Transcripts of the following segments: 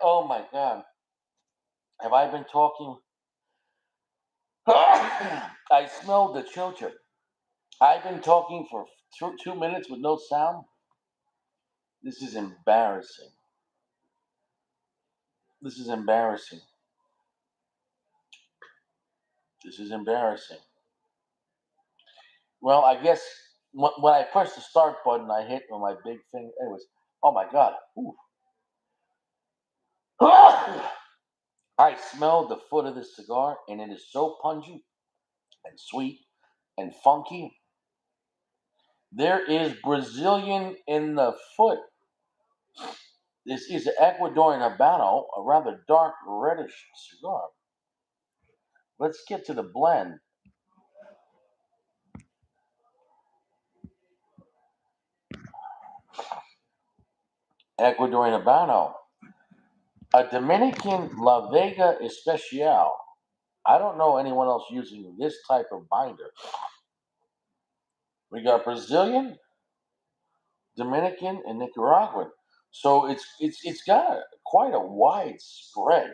Oh my God. Have I been talking? I smelled the chocha. I've been talking for 2 minutes with no sound. This is embarrassing. This is embarrassing. This is embarrassing. Well, I guess when I pressed the start button, I hit with my big finger. Anyways, oh my God. Ooh. I smelled the foot of this cigar, and it is so pungent and sweet and funky. There is Brazilian in the foot. This is an Ecuadorian Habano, a rather dark reddish cigar. Let's get to the blend. Ecuadorian Habano. A Dominican La Vega Especial. I don't know anyone else using this type of binder. We got Brazilian, Dominican, and Nicaraguan. So it's got quite a wide spread.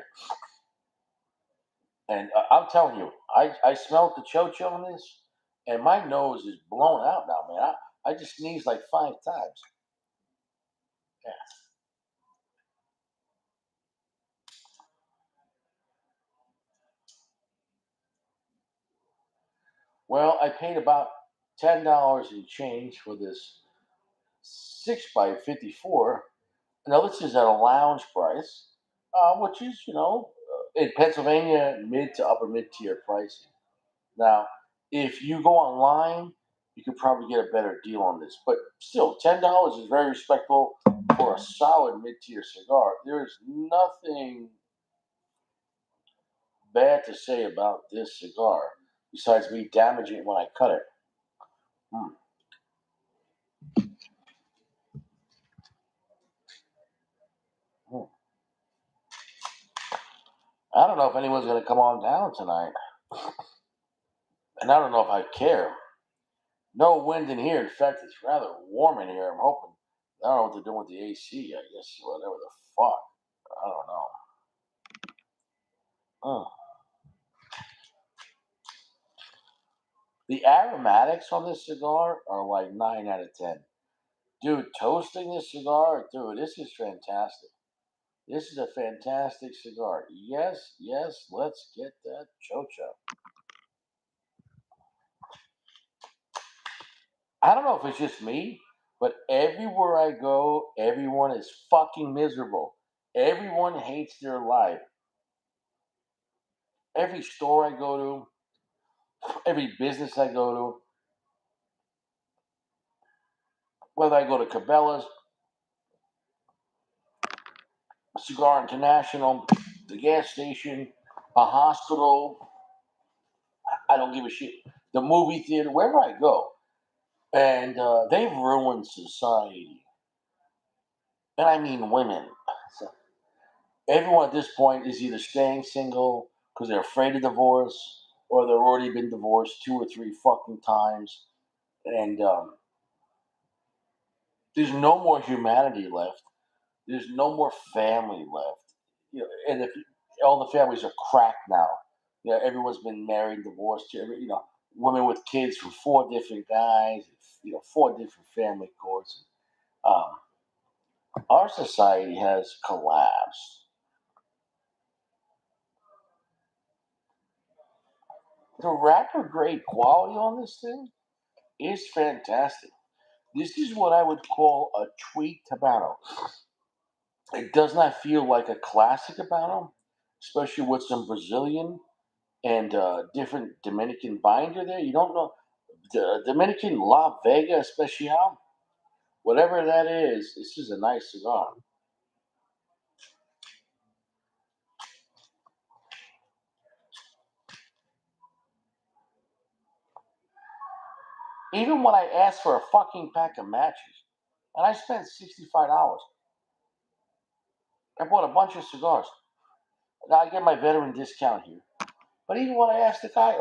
And I'm telling you, I smelled the chocho on this, and my nose is blown out now, man. I just sneezed like 5 times. Yeah. Well, I paid about $10 in change for this 6x54. Now this is at a lounge price, which is in Pennsylvania mid to upper mid tier pricing. Now, if you go online, you could probably get a better deal on this. But still, $10 is very respectable for a solid mid tier cigar. There's nothing bad to say about this cigar besides me damaging it when I cut it. Hmm. Hmm. I don't know if anyone's going to come on down tonight. And I don't know if I care. No wind in here. In fact, it's rather warm in here. I'm hoping. I don't know what they're doing with the AC. I guess whatever the fuck. I don't know. Oh. The aromatics on this cigar are like 9 out of 10. Dude, toasting this cigar, dude, this is fantastic. This is a fantastic cigar. Yes, yes, let's get that chocha. I don't know if it's just me, but everywhere I go, everyone is fucking miserable. Everyone hates their life. Every store I go to, every business I go to, whether I go to Cabela's, Cigar International, the gas station, a hospital, I don't give a shit. The movie theater, wherever I go, and they've ruined society, and I mean women. So everyone at this point is either staying single because they're afraid of divorce, or they've already been divorced 2 or 3 fucking times, and there's no more humanity left. There's no more family left. And if all the families are cracked now, everyone's been married, divorced. Women with kids from 4 different guys. 4 different family courts. Um, our society has collapsed. The wrapper grade quality on this thing is fantastic. This is what I would call a tweaked Habano. It does not feel like a classic Habano, especially with some Brazilian and different Dominican binder there. You don't know the Dominican La Vega Especial, whatever that is. This is a nice cigar. Even when I asked for a fucking pack of matches, and I spent $65, I bought a bunch of cigars. Now I get my veteran discount here. But even when I asked the guy,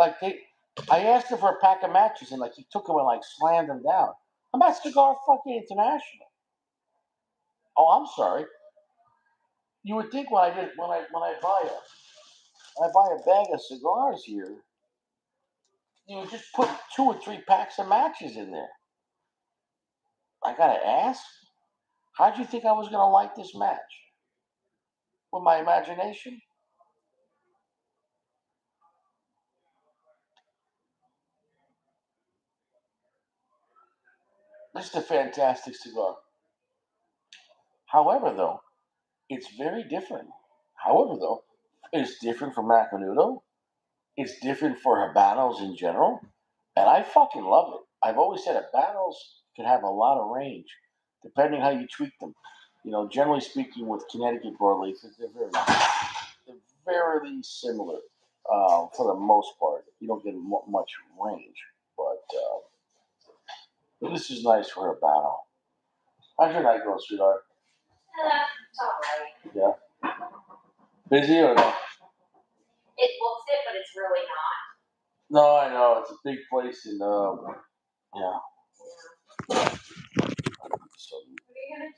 I asked him for a pack of matches, and he took them and slammed them down. I'm at Cigar fucking International. Oh, I'm sorry. You would think when I buy a bag of cigars here, you would just put 2 or 3 packs of matches in there. I gotta ask, how'd you think I was gonna light this match? With my imagination? This is a fantastic cigar. However, though, it's very different. However, though, it's different from Macanudo. It's different for Habanos in general. And I fucking love it. I've always said Habanos can have a lot of range, depending how you tweak them. Generally speaking, with Connecticut broadleaf, they're very similar for the most part. You don't get much range, but this is nice for Habano. How's your night going, sweetheart? It's all right. Yeah. Busy or no? It looks it, but it's really not. No, I know. It's a big place in, yeah. So, What are you gonna do?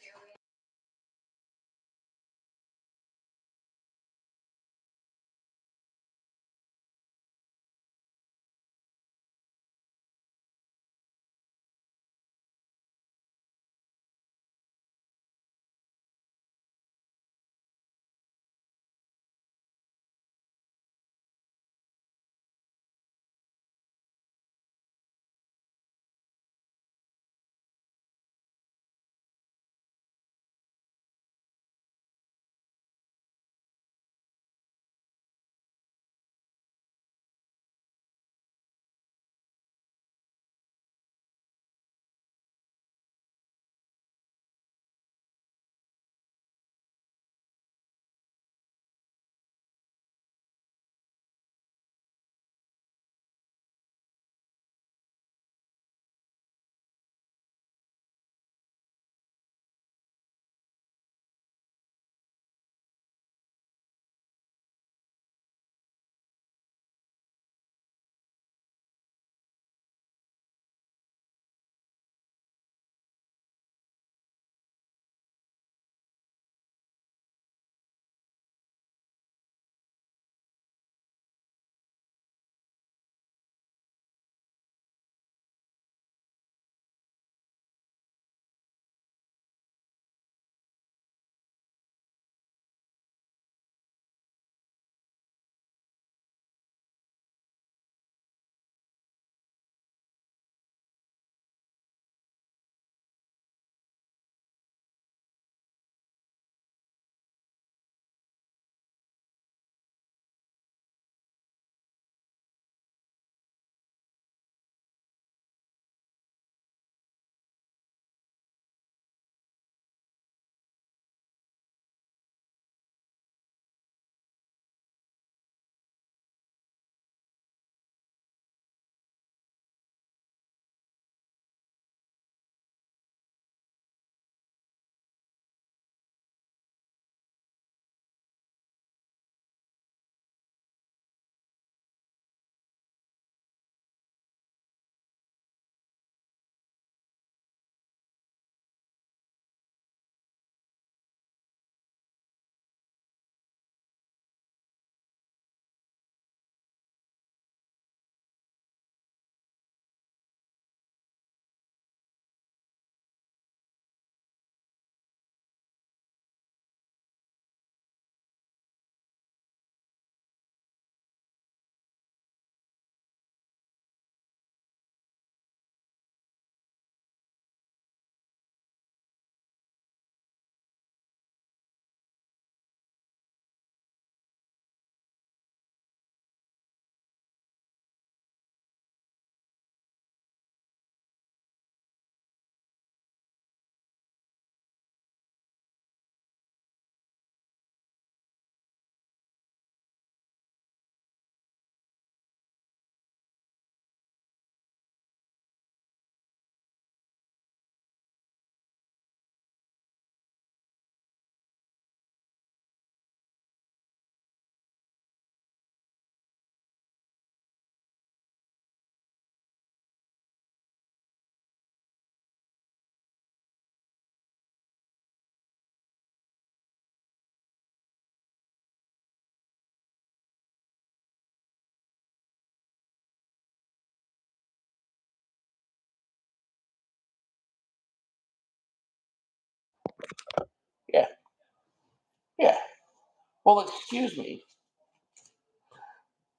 Well, excuse me.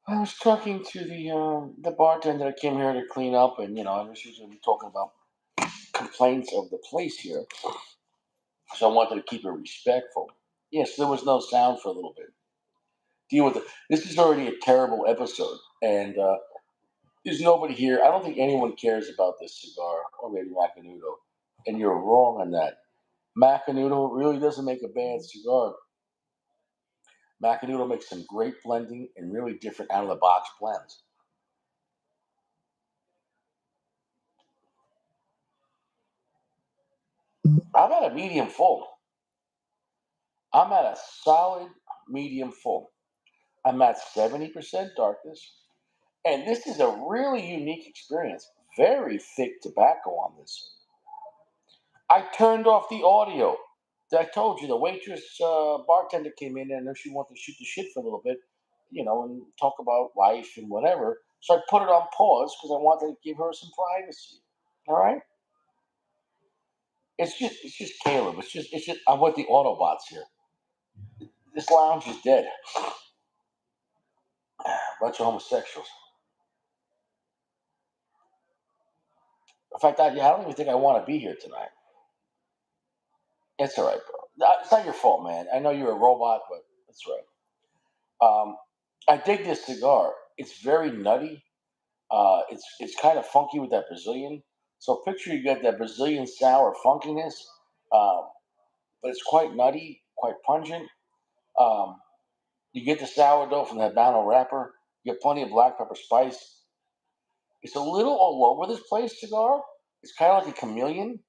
I was talking to the bartender that came here to clean up, and I was usually talking about complaints of the place here. So I wanted to keep it respectful. Yes, there was no sound for a little bit. Deal with it. This is already a terrible episode, and there's nobody here. I don't think anyone cares about this cigar, or maybe Macanudo. And you're wrong on that. Macanudo really doesn't make a bad cigar. Macanudo makes some great blending and really different out of the box blends. I'm at a medium full. I'm at a solid medium full. I'm at 70% darkness. And this is a really unique experience. Very thick tobacco on this. I turned off the audio. I told you the waitress bartender came in and she wanted to shoot the shit for a little bit, and talk about life and whatever. So I put it on pause because I wanted to give her some privacy. All right. It's just Caleb. It's just I'm with the Autobots here. This lounge is dead. Bunch of homosexuals. In fact, I don't even think I want to be here tonight. It's all right, bro. It's not your fault, man. I know you're a robot, but it's right. I dig this cigar. It's very nutty. It's kind of funky with that Brazilian. So picture you get that Brazilian sour funkiness, um, but it's quite nutty, quite pungent. Um, you get the sourdough from the Habano wrapper. You get plenty of black pepper spice. It's a little all over this place cigar. It's kind of like a chameleon.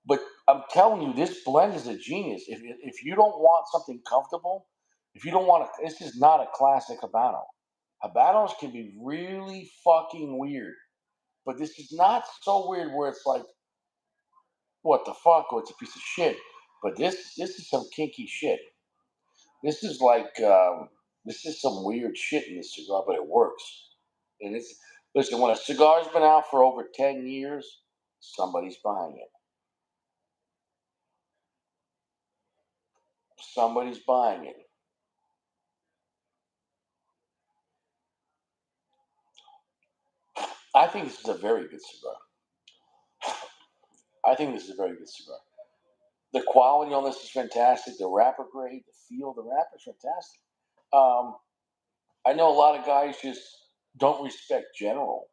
But I'm telling you, this blend is a genius. If you don't want something comfortable, if you don't want to, this is not a classic Habano. Habanos can be really fucking weird, but this is not so weird where it's like, what the fuck, or it's a piece of shit. But this is some kinky shit. This is like this is some weird shit in this cigar, but it works. And it's listen, when a cigar's been out for over 10 years, somebody's buying it. Somebody's buying it. I think this is a very good cigar. I think this is a very good cigar. The quality on this is fantastic. The wrapper grade, the feel of the wrapper is fantastic. Um, I know a lot of guys just don't respect General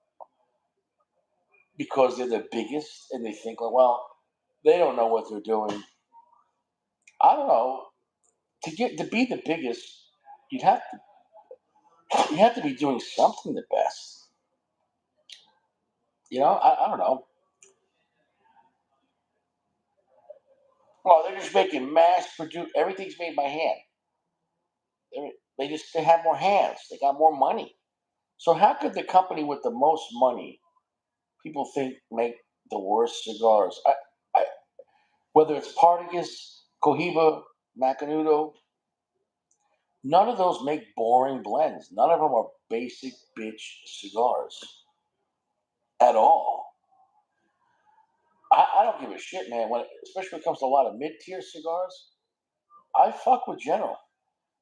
because they're the biggest, and they think, like, well, they don't know what they're doing. I don't know. To be the biggest, you'd have to be doing something the best. I don't know. Well, they're just making mass produce. Everything's made by hand. They have more hands. They got more money. So how could the company with the most money, people think, make the worst cigars? Whether it's Partagas, Cohiba, Macanudo, none of those make boring blends. None of them are basic bitch cigars at all. I don't give a shit, man. Especially when it comes to a lot of mid-tier cigars, I fuck with General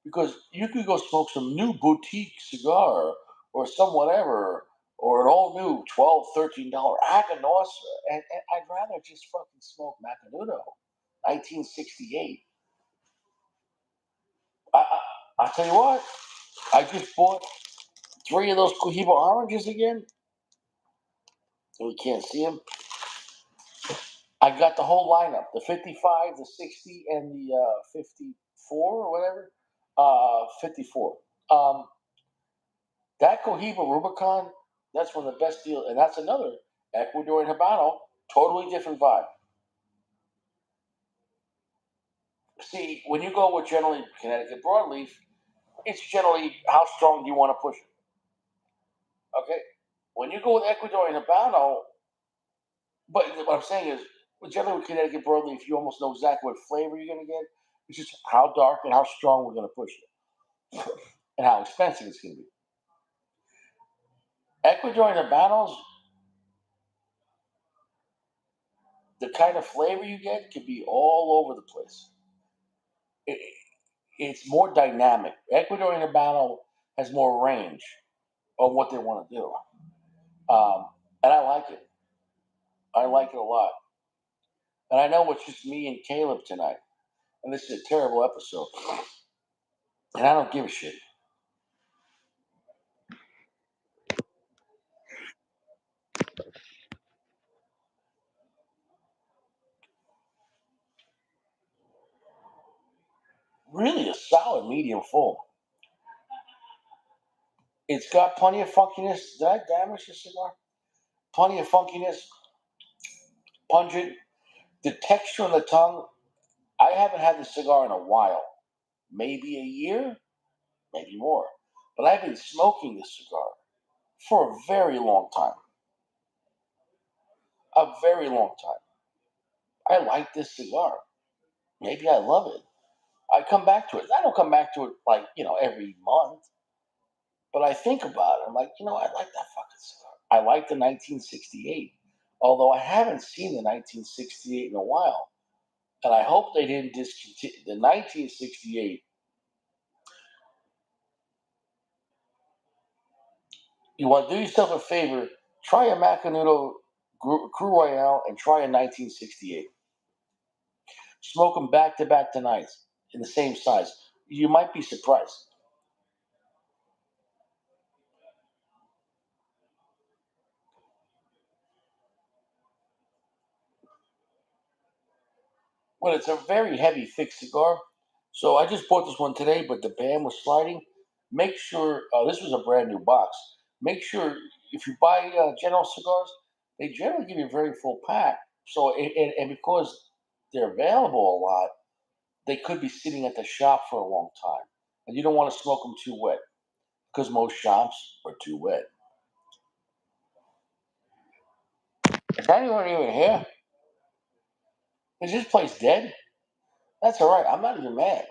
because you could go smoke some new boutique cigar or some whatever or an all new $12, $13 Aganos, and I'd rather just fucking smoke Macanudo, 1968. I'll tell you what, I just bought three of those Cohiba oranges again. We can't see them. I got the whole lineup: the 55, the 60, and the 54 or whatever. 54. Um, that Cohiba Rubicon, that's one of the best deals, and that's another Ecuadorian Habano, totally different vibe. See, when you go with generally Connecticut broadleaf, it's generally how strong do you want to push it. Okay, when you go with Ecuadorian Habano, but what I'm saying is, with generally with Connecticut broadleaf, you almost know exactly what flavor you're going to get. It's just how dark and how strong we're going to push it, and how expensive it's going to be. Ecuadorian Habanos, the kind of flavor you get can be all over the place. it's more dynamic. Ecuadorian Habano has more range on what they want to do. And I like it. I like it a lot. And I know it's just me and Caleb tonight. And this is a terrible episode. And I don't give a shit. Really a solid medium full. It's got plenty of funkiness. Did I damage the cigar? Plenty of funkiness, pungent. The texture on the tongue, I haven't had this cigar in a while. Maybe a year, maybe more. But I've been smoking this cigar for a very long time. A very long time. I like this cigar. Maybe I love it. I come back to it. I don't come back to it like, every month. But I think about it. I'm like, I like that fucking cigar. I like the 1968. Although I haven't seen the 1968 in a while. And I hope they didn't discontinue the 1968. You want to do yourself a favor, try a Macanudo Crew Royale and try a 1968. Smoke them back to back tonight in the same size. You might be surprised. Well, it's a very heavy, thick cigar. So I just bought this one today, but the band was sliding. Make sure this was a brand new box. Make sure if you buy General cigars, they generally give you a very full pack. So and because they're available a lot, they could be sitting at the shop for a long time, and you don't want to smoke them too wet because most shops are too wet. Is anyone even here? Is this place dead? That's all right. I'm not even mad.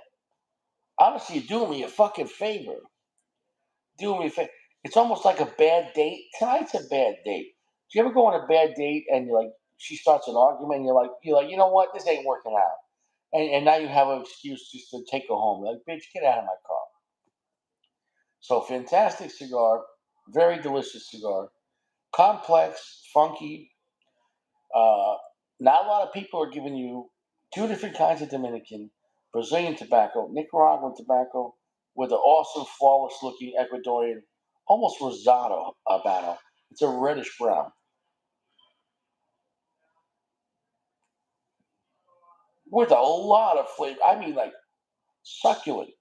Honestly, you're doing me a fucking favor. Doing me a favor. It's almost like a bad date. Tonight's a bad date. Do you ever go on a bad date and you're like, she starts an argument and you're like, you know what? This ain't working out. And now you have an excuse just to take her home. You're like, bitch, get out of my car. So fantastic cigar, very delicious cigar, complex, funky. Uh, Not a lot of people are giving you two different kinds of Dominican, Brazilian tobacco, Nicaraguan tobacco, with an awesome, flawless-looking Ecuadorian, almost rosado habano. It's a reddish brown with a lot of flavor. I mean, like succulent.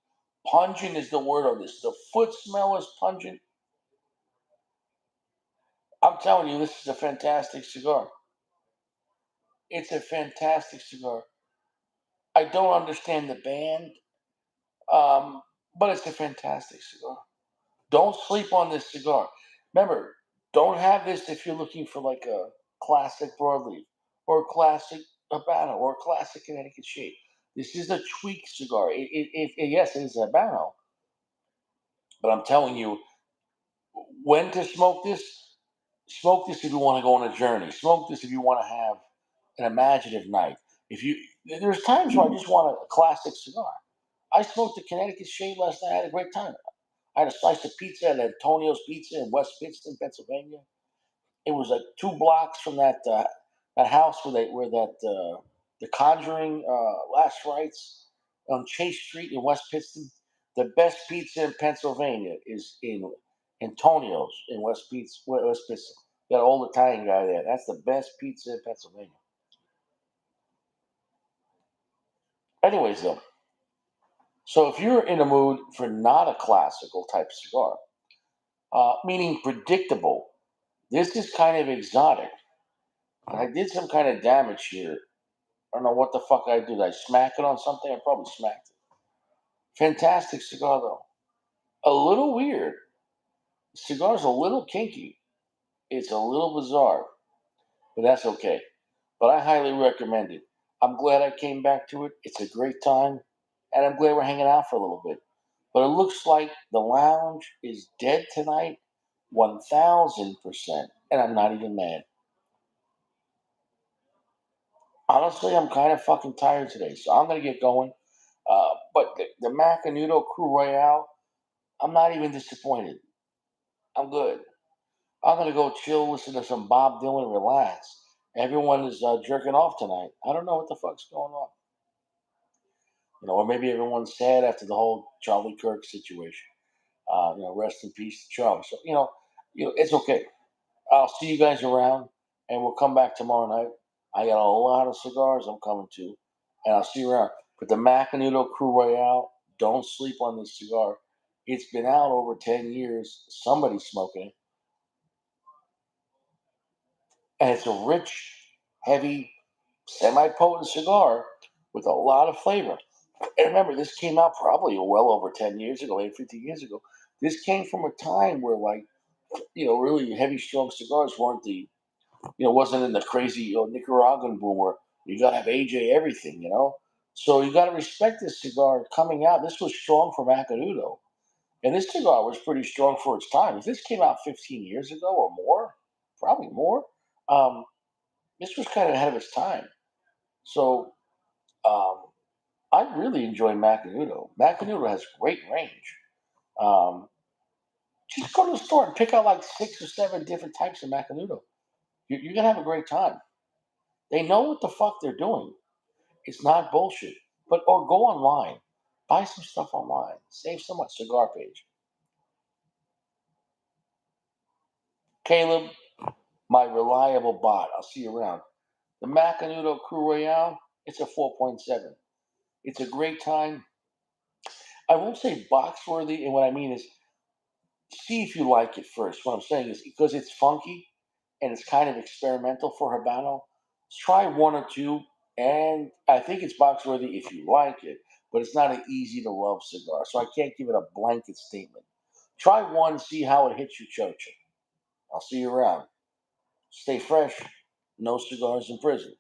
Pungent is the word on this. The foot smell is pungent. I'm telling you, this is a fantastic cigar. It's a fantastic cigar. I don't understand the band, but it's a fantastic cigar. Don't sleep on this cigar. Remember, don't have this if you're looking for like a classic broadleaf or a classic Habano or a classic Connecticut shade. This is a tweak cigar. Yes, it is a Habano, but I'm telling you when to smoke this. Smoke this if you want to go on a journey. Smoke this if you want to have an imaginative night. There's times where I just want a classic cigar. I smoked a Connecticut shade last night. I had a great time. I had a slice of pizza at Antonio's Pizza in West Pittston, Pennsylvania. It was like 2 blocks from that house the Conjuring last rites on Chase Street in West Pittston. The best pizza in Pennsylvania is in Antonio's in West Pittston. That old Italian guy there. That's the best pizza in Pennsylvania. Anyways, though, so if you're in a mood for not a classical type cigar, meaning predictable, this is kind of exotic. And I did some kind of damage here. I don't know what the fuck I did. Did I smack it on something? I probably smacked it. Fantastic cigar, though. A little weird. The cigar's a little kinky. It's a little bizarre, but that's okay. But I highly recommend it. I'm glad I came back to it. It's a great time. And I'm glad we're hanging out for a little bit. But it looks like the lounge is dead tonight, 1000%. And I'm not even mad. Honestly, I'm kind of fucking tired today, so I'm gonna get going. But the Macanudo Crew Royale, I'm not even disappointed. I'm good. I'm gonna go chill, listen to some Bob Dylan, relax. Everyone is jerking off tonight. I don't know what the fuck's going on. Or maybe everyone's sad after the whole Charlie Kirk situation. Rest in peace to Charlie. So it's okay. I'll see you guys around, and we'll come back tomorrow night. I got a lot of cigars I'm coming to, and I'll see you around. But the Macanudo Crew Royale, don't sleep on this cigar. It's been out over 10 years. Somebody's smoking it, and it's a rich, heavy, semi-potent cigar with a lot of flavor. And remember, this came out probably well over 10 years ago, maybe 15 years ago. This came from a time where, like, really heavy, strong cigars weren't wasn't in the crazy, Nicaraguan boom where you got to have AJ everything. So you got to respect this cigar coming out. This was strong for Macanudo. And this cigar was pretty strong for its time. If this came out 15 years ago or more, probably more, um, this was kind of ahead of its time. So um, I really enjoy Macanudo. Macanudo has great range. Um, just go to the store and pick out like 6 or 7 different types of Macanudo. You're going to have a great time. They know what the fuck they're doing. It's not bullshit. Or go online. Buy some stuff online. Save so much. Cigar page. Caleb, my reliable bot. I'll see you around. The Macanudo Crew Royale, it's a 4.7. It's a great time. I won't say box worthy, and what I mean is see if you like it first. What I'm saying is because it's funky and it's kind of experimental for Habano, try one or two, and I think it's box worthy if you like it, but it's not an easy to love cigar, so I can't give it a blanket statement. Try one, see how it hits you, chocha. I'll see you around. Stay fresh. No cigars in prison.